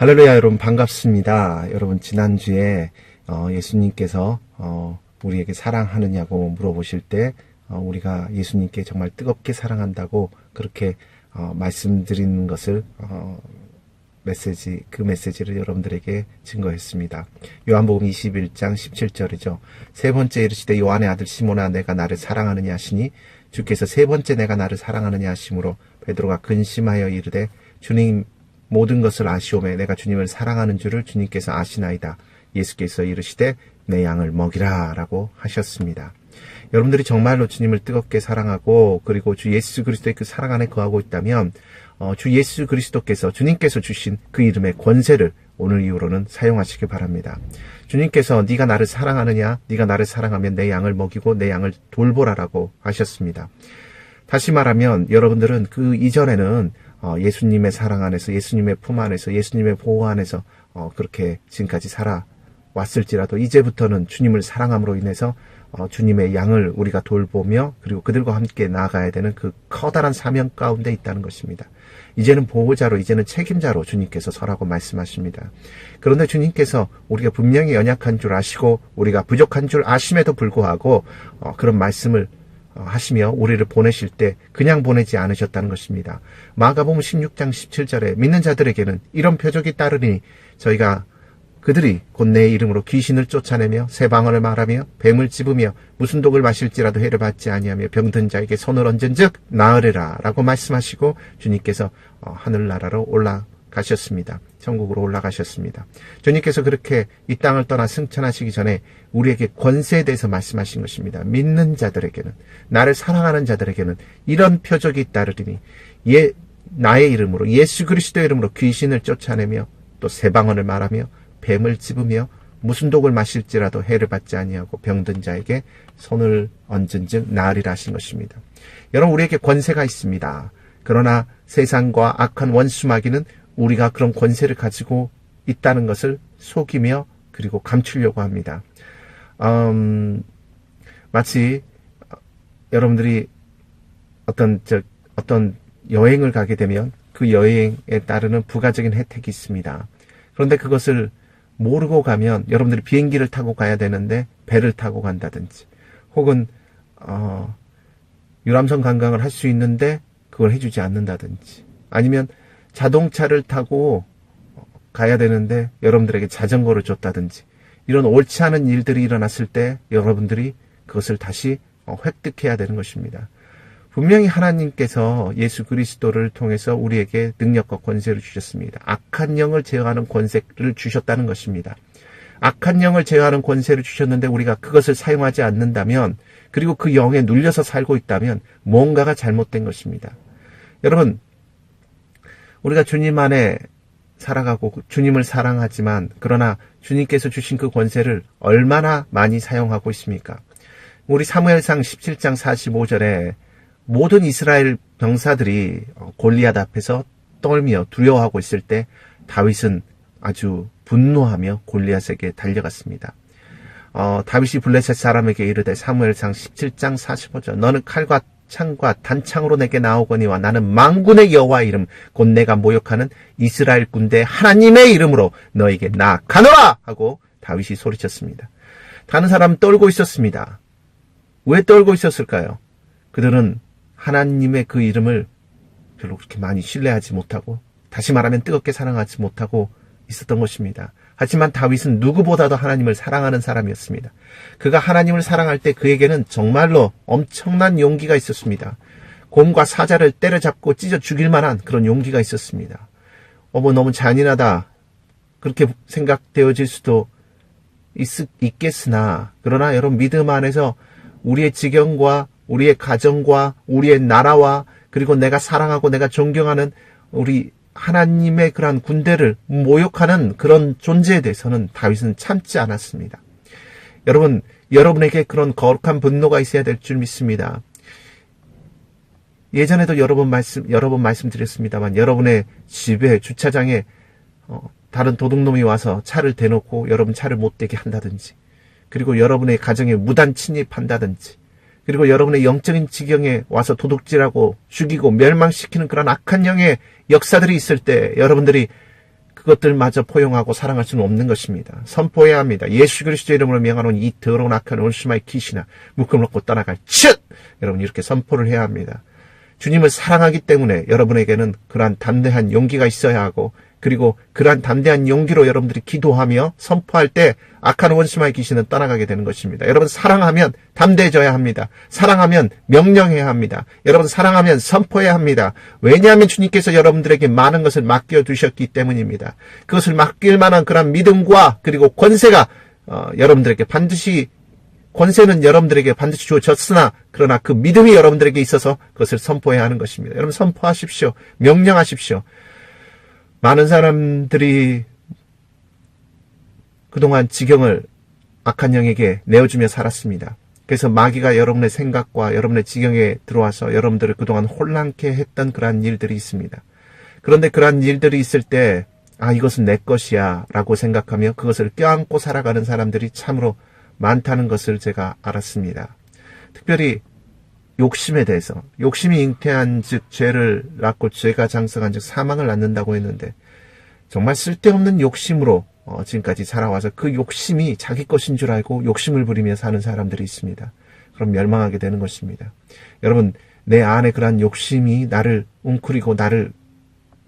할렐루야, 여러분 반갑습니다. 여러분 지난주에 예수님께서 우리에게 사랑하느냐고 물어보실 때 우리가 예수님께 정말 뜨겁게 사랑한다고 그렇게 말씀드리는 것을 그 메시지를 여러분들에게 증거했습니다. 요한복음 21장 17절이죠. 세 번째 이르시되 요한의 아들 시몬아 내가 나를 사랑하느냐 하시니 주께서 세 번째 내가 나를 사랑하느냐 하심으로 베드로가 근심하여 이르되 주님 모든 것을 아시오매 내가 주님을 사랑하는 줄을 주님께서 아시나이다. 예수께서 이르시되 내 양을 먹이라 라고 하셨습니다. 여러분들이 정말로 주님을 뜨겁게 사랑하고 그리고 주 예수 그리스도의 그 사랑 안에 거하고 있다면 주 예수 그리스도께서 주님께서 주신 그 이름의 권세를 오늘 이후로는 사용하시기 바랍니다. 주님께서 네가 나를 사랑하느냐, 네가 나를 사랑하면 내 양을 먹이고 내 양을 돌보라라고 하셨습니다. 다시 말하면 여러분들은 그 이전에는 예수님의 사랑 안에서, 예수님의 품 안에서, 예수님의 보호 안에서 그렇게 지금까지 살아왔을지라도 이제부터는 주님을 사랑함으로 인해서 주님의 양을 우리가 돌보며 그리고 그들과 함께 나아가야 되는 그 커다란 사명 가운데 있다는 것입니다. 이제는 보호자로, 이제는 책임자로 주님께서 서라고 말씀하십니다. 그런데 주님께서 우리가 분명히 연약한 줄 아시고 우리가 부족한 줄 아심에도 불구하고 그런 말씀을 하시며 우리를 보내실 때 그냥 보내지 않으셨다는 것입니다. 마가복음 16장 17절에 믿는 자들에게는 이런 표적이 따르니 저희가 그들이 곧 내 이름으로 귀신을 쫓아내며 새 방언을 말하며 뱀을 찝으며 무슨 독을 마실지라도 해를 받지 아니하며 병든 자에게 손을 얹은즉 나으리라 라고 말씀하시고 주님께서 하늘나라로 올라가셨습니다. 천국으로 올라가셨습니다. 주님께서 그렇게 이 땅을 떠나 승천하시기 전에 우리에게 권세에 대해서 말씀하신 것입니다. 믿는 자들에게는, 나를 사랑하는 자들에게는 이런 표적이 따르리니 나의 이름으로, 예수 그리스도의 이름으로 귀신을 쫓아내며 또 새 방언을 말하며 뱀을 찝으며 무슨 독을 마실지라도 해를 받지 아니하고 병든 자에게 손을 얹은즉 나으리라 하신 것입니다. 여러분, 우리에게 권세가 있습니다. 그러나 세상과 악한 원수 마귀는 우리가 그런 권세를 가지고 있다는 것을 속이며 그리고 감추려고 합니다. 마치 여러분들이 어떤 여행을 가게 되면 그 여행에 따르는 부가적인 혜택이 있습니다. 그런데 그것을 모르고 가면 여러분들이 비행기를 타고 가야 되는데 배를 타고 간다든지 혹은 유람선 관광을 할 수 있는데 그걸 해주지 않는다든지 아니면 자동차를 타고 가야 되는데 여러분들에게 자전거를 줬다든지 이런 옳지 않은 일들이 일어났을 때 여러분들이 그것을 다시 획득해야 되는 것입니다. 분명히 하나님께서 예수 그리스도를 통해서 우리에게 능력과 권세를 주셨습니다. 악한 영을 제어하는 권세를 주셨다는 것입니다. 악한 영을 제어하는 권세를 주셨는데 우리가 그것을 사용하지 않는다면 그리고 그 영에 눌려서 살고 있다면 뭔가가 잘못된 것입니다. 여러분, 우리가 주님 안에 살아가고 주님을 사랑하지만 그러나 주님께서 주신 그 권세를 얼마나 많이 사용하고 있습니까? 우리 사무엘상 17장 45절에 모든 이스라엘 병사들이 골리앗 앞에서 떨며 두려워하고 있을 때 다윗은 아주 분노하며 골리앗에게 달려갔습니다. 다윗이 블레셋 사람에게 이르되 사무엘상 17장 45절 너는 칼과 창과 단창으로 내게 나오거니와 나는 만군의 여호와의 이름 곧 내가 모욕하는 이스라엘 군대 하나님의 이름으로 너에게 나아가노라 하고 다윗이 소리쳤습니다. 다른 사람은 떨고 있었습니다. 왜 떨고 있었을까요? 그들은 하나님의 그 이름을 별로 그렇게 많이 신뢰하지 못하고 다시 말하면 뜨겁게 사랑하지 못하고 있었던 것입니다. 하지만 다윗은 누구보다도 하나님을 사랑하는 사람이었습니다. 그가 하나님을 사랑할 때 그에게는 정말로 엄청난 용기가 있었습니다. 곰과 사자를 때려잡고 찢어 죽일 만한 그런 용기가 있었습니다. 너무 잔인하다 그렇게 생각되어질 수도 있겠으나 그러나 여러분 믿음 안에서 우리의 지경과 우리의 가정과 우리의 나라와 그리고 내가 사랑하고 내가 존경하는 우리 하나님의 그러한 군대를 모욕하는 그런 존재에 대해서는 다윗은 참지 않았습니다. 여러분, 여러분에게 그런 거룩한 분노가 있어야 될 줄 믿습니다. 예전에도 여러 번 말씀드렸습니다만 여러분의 집에 주차장에 다른 도둑놈이 와서 차를 대놓고 여러분 차를 못 대게 한다든지 그리고 여러분의 가정에 무단 침입한다든지 그리고 여러분의 영적인 지경에 와서 도둑질하고 죽이고 멸망시키는 그런 악한 영의 역사들이 있을 때 여러분들이 그것들마저 포용하고 사랑할 수는 없는 것입니다. 선포해야 합니다. 예수 그리스도의 이름으로 명하노니 이 더러운 악한 원수마의 귀신아 묶음 놓고 떠나갈 쯧! 여러분 이렇게 선포를 해야 합니다. 주님을 사랑하기 때문에 여러분에게는 그러한 담대한 용기가 있어야 하고 그리고 그러한 담대한 용기로 여러분들이 기도하며 선포할 때 악한 원수마의 귀신은 떠나가게 되는 것입니다. 여러분 사랑하면 담대해져야 합니다. 사랑하면 명령해야 합니다. 여러분 사랑하면 선포해야 합니다. 왜냐하면 주님께서 여러분들에게 많은 것을 맡겨두셨기 때문입니다. 그것을 맡길 만한 그런 믿음과 그리고 권세가 여러분들에게 반드시 권세는 여러분들에게 반드시 주어졌으나 그러나 그 믿음이 여러분들에게 있어서 그것을 선포해야 하는 것입니다. 여러분 선포하십시오. 명령하십시오. 많은 사람들이 그동안 지경을 악한 영에게 내어주며 살았습니다. 그래서 마귀가 여러분의 생각과 여러분의 지경에 들어와서 여러분들을 그동안 혼란케 했던 그러한 일들이 있습니다. 그런데 그러한 일들이 있을 때 이것은 내 것이야 라고 생각하며 그것을 껴안고 살아가는 사람들이 참으로 많다는 것을 제가 알았습니다. 특별히 욕심에 대해서 욕심이 잉태한 즉 죄를 낳고 죄가 장성한 즉 사망을 낳는다고 했는데 정말 쓸데없는 욕심으로 지금까지 살아와서 그 욕심이 자기 것인 줄 알고 욕심을 부리며 사는 사람들이 있습니다. 그럼 멸망하게 되는 것입니다. 여러분 내 안에 그러한 욕심이 나를 웅크리고 나를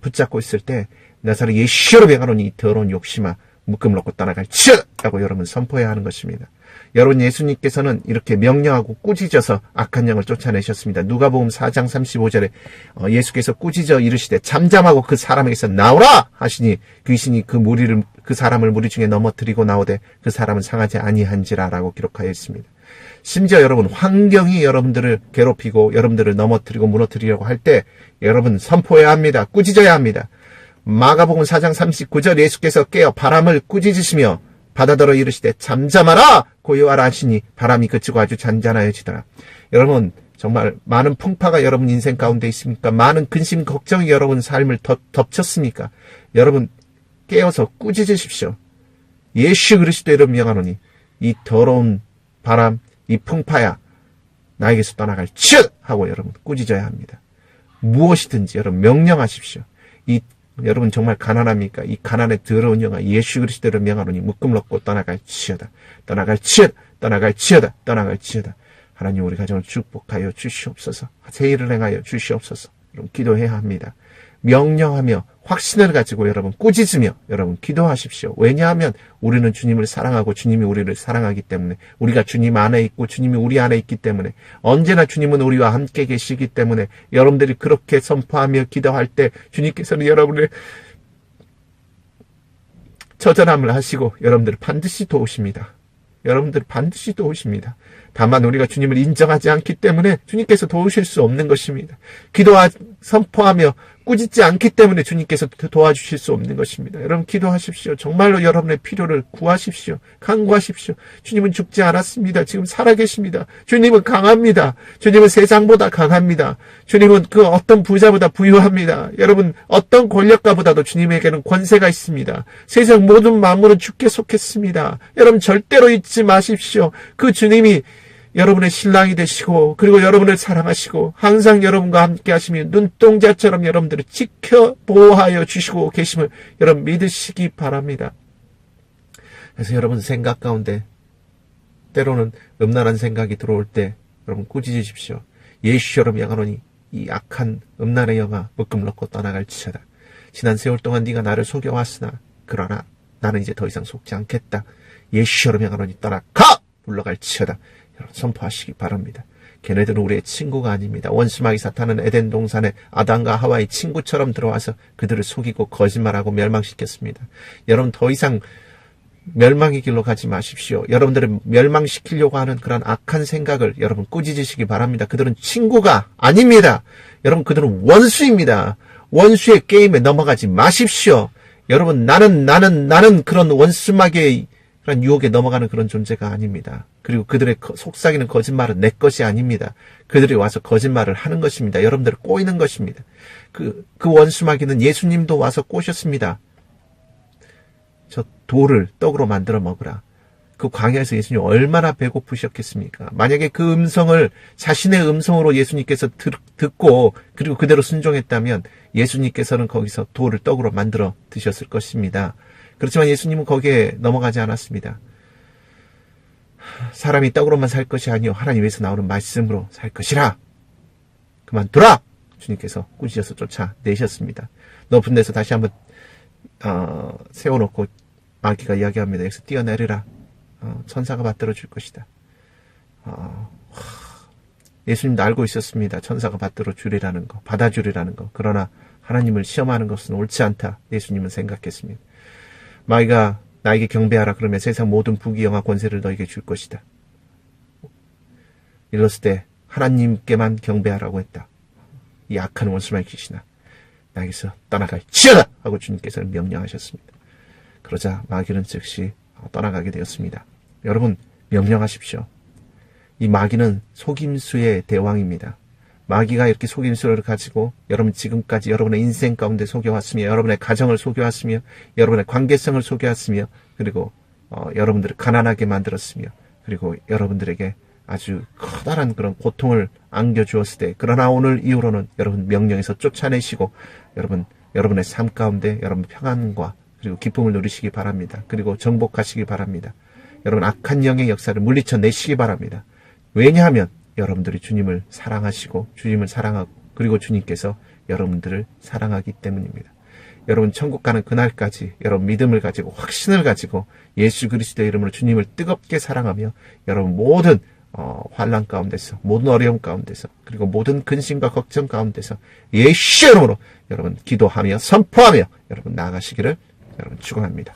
붙잡고 있을 때 나사로 예수로 명하노니 이 더러운 욕심아 묶음을 놓고 떠나갈지어다 라고 여러분 선포해야 하는 것입니다. 여러분 예수님께서는 이렇게 명령하고 꾸짖어서 악한 영을 쫓아내셨습니다. 누가복음 4장 35절에 예수께서 꾸짖어 이르시되 잠잠하고 그 사람에게서 나오라 하시니 귀신이 그 사람을 무리 중에 넘어뜨리고 나오되 그 사람은 상하지 아니한지라 라고 기록하여 있습니다. 심지어 여러분 환경이 여러분들을 괴롭히고 여러분들을 넘어뜨리고 무너뜨리려고 할 때 여러분 선포해야 합니다. 꾸짖어야 합니다. 마가복음 4장 39절 예수께서 깨어 바람을 꾸짖으시며 바다더러 이르시되 잠잠하라 고요하라 하시니 바람이 그치고 아주 잔잔하여지더라. 여러분 정말 많은 풍파가 여러분 인생 가운데 있습니까? 많은 근심 걱정이 여러분 삶을 덮쳤습니까? 여러분 깨어서 꾸짖으십시오. 예수 그리스도의 이름 명하노니 이 더러운 바람 이 풍파야 나에게서 떠나갈지어다 하고 여러분 꾸짖어야 합니다. 무엇이든지 여러분 명령하십시오. 여러분 정말 가난합니까? 이 가난의 더러운 영아 예수 그리스도를 명하노니 묶음 놓고 떠나갈지어다. 떠나갈지어다. 떠나갈지어다. 떠나갈지어다. 하나님 우리 가정을 축복하여 주시옵소서. 새 일을 행하여 주시옵소서. 여러분 기도해야 합니다. 명령하며 확신을 가지고 여러분 꾸짖으며 여러분 기도하십시오. 왜냐하면 우리는 주님을 사랑하고 주님이 우리를 사랑하기 때문에 우리가 주님 안에 있고 주님이 우리 안에 있기 때문에 언제나 주님은 우리와 함께 계시기 때문에 여러분들이 그렇게 선포하며 기도할 때 주님께서는 여러분의 처절함을 하시고 여러분들을 반드시 도우십니다. 여러분들을 반드시 도우십니다. 다만 우리가 주님을 인정하지 않기 때문에 주님께서 도우실 수 없는 것입니다. 선포하며 꾸짖지 않기 때문에 주님께서 도와주실 수 없는 것입니다. 여러분 기도하십시오. 정말로 여러분의 필요를 구하십시오. 간구하십시오. 주님은 죽지 않았습니다. 지금 살아계십니다. 주님은 강합니다. 주님은 세상보다 강합니다. 주님은 그 어떤 부자보다 부유합니다. 여러분 어떤 권력가보다도 주님에게는 권세가 있습니다. 세상 모든 만물은 주께 속했습니다. 여러분 절대로 잊지 마십시오. 그 주님이 여러분의 신랑이 되시고 그리고 여러분을 사랑하시고 항상 여러분과 함께 하시며 눈동자처럼 여러분들을 지켜 보호하여 주시고 계심을 여러분 믿으시기 바랍니다. 그래서 여러분 생각 가운데 때로는 음란한 생각이 들어올 때 여러분 꾸짖으십시오. 예수처럼 명하노니 이 악한 음란의 영아 묶음 놓고 떠나갈지어다. 지난 세월 동안 네가 나를 속여왔으나 그러나 나는 이제 더 이상 속지 않겠다. 예수처럼 명하노니 떠나가 물러갈지어다. 선포하시기 바랍니다. 걔네들은 우리의 친구가 아닙니다. 원수마귀 사탄은 에덴 동산에 아담과 하와의 친구처럼 들어와서 그들을 속이고 거짓말하고 멸망시켰습니다. 여러분 더 이상 멸망의 길로 가지 마십시오. 여러분들을 멸망시키려고 하는 그런 악한 생각을 여러분 꾸짖으시기 바랍니다. 그들은 친구가 아닙니다. 여러분 그들은 원수입니다. 원수의 게임에 넘어가지 마십시오. 여러분 나는 그런 원수마귀의 그런 유혹에 넘어가는 그런 존재가 아닙니다. 그리고 그들의 속삭이는 거짓말은 내 것이 아닙니다. 그들이 와서 거짓말을 하는 것입니다. 여러분들을 꼬이는 것입니다. 그 원수마귀는 예수님도 와서 꼬셨습니다. 저 돌을 떡으로 만들어 먹으라. 그 광야에서 예수님 얼마나 배고프셨겠습니까? 만약에 그 음성을 자신의 음성으로 예수님께서 듣고 그리고 그대로 순종했다면 예수님께서는 거기서 돌을 떡으로 만들어 드셨을 것입니다. 그렇지만 예수님은 거기에 넘어가지 않았습니다. 사람이 떡으로만 살 것이 아니요 하나님에서 나오는 말씀으로 살 것이라. 그만두라! 주님께서 꾸짖어서 쫓아내셨습니다. 높은 데서 다시 한번 세워놓고 마귀가 이야기합니다. 여기서 뛰어내리라. 천사가 받들어 줄 것이다. 예수님도 알고 있었습니다. 천사가 받들어 주리라는 거, 받아주리라는 거. 그러나 하나님을 시험하는 것은 옳지 않다. 예수님은 생각했습니다. 마귀가 나에게 경배하라 그러면 세상 모든 부귀영화 권세를 너에게 줄 것이다. 이랬을 때 하나님께만 경배하라고 했다. 이 악한 원수마의 귀신아, 나에게서 떠나갈지어다 하고 주님께서는 명령하셨습니다. 그러자 마귀는 즉시 떠나가게 되었습니다. 여러분, 명령하십시오. 이 마귀는 속임수의 대왕입니다. 마귀가 이렇게 속임수를 가지고 여러분 지금까지 여러분의 인생 가운데 속여왔으며, 여러분의 가정을 속여왔으며, 여러분의 관계성을 속여왔으며, 그리고 여러분들을 가난하게 만들었으며, 그리고 여러분들에게 아주 커다란 그런 고통을 안겨주었을 때, 그러나 오늘 이후로는 여러분 명령에서 쫓아내시고 여러분의 삶 가운데 여러분 평안과 그리고 기쁨을 누리시기 바랍니다. 그리고 정복하시기 바랍니다. 여러분 악한 영의 역사를 물리쳐 내시기 바랍니다. 왜냐하면 여러분들이 주님을 사랑하시고 주님을 사랑하고 그리고 주님께서 여러분들을 사랑하기 때문입니다. 여러분 천국 가는 그날까지 여러분 믿음을 가지고 확신을 가지고 예수 그리스도의 이름으로 주님을 뜨겁게 사랑하며 여러분 모든 환난 가운데서, 모든 어려움 가운데서, 그리고 모든 근심과 걱정 가운데서 예수 이름으로 여러분 기도하며 선포하며 여러분 나아가시기를 여러분 축원합니다.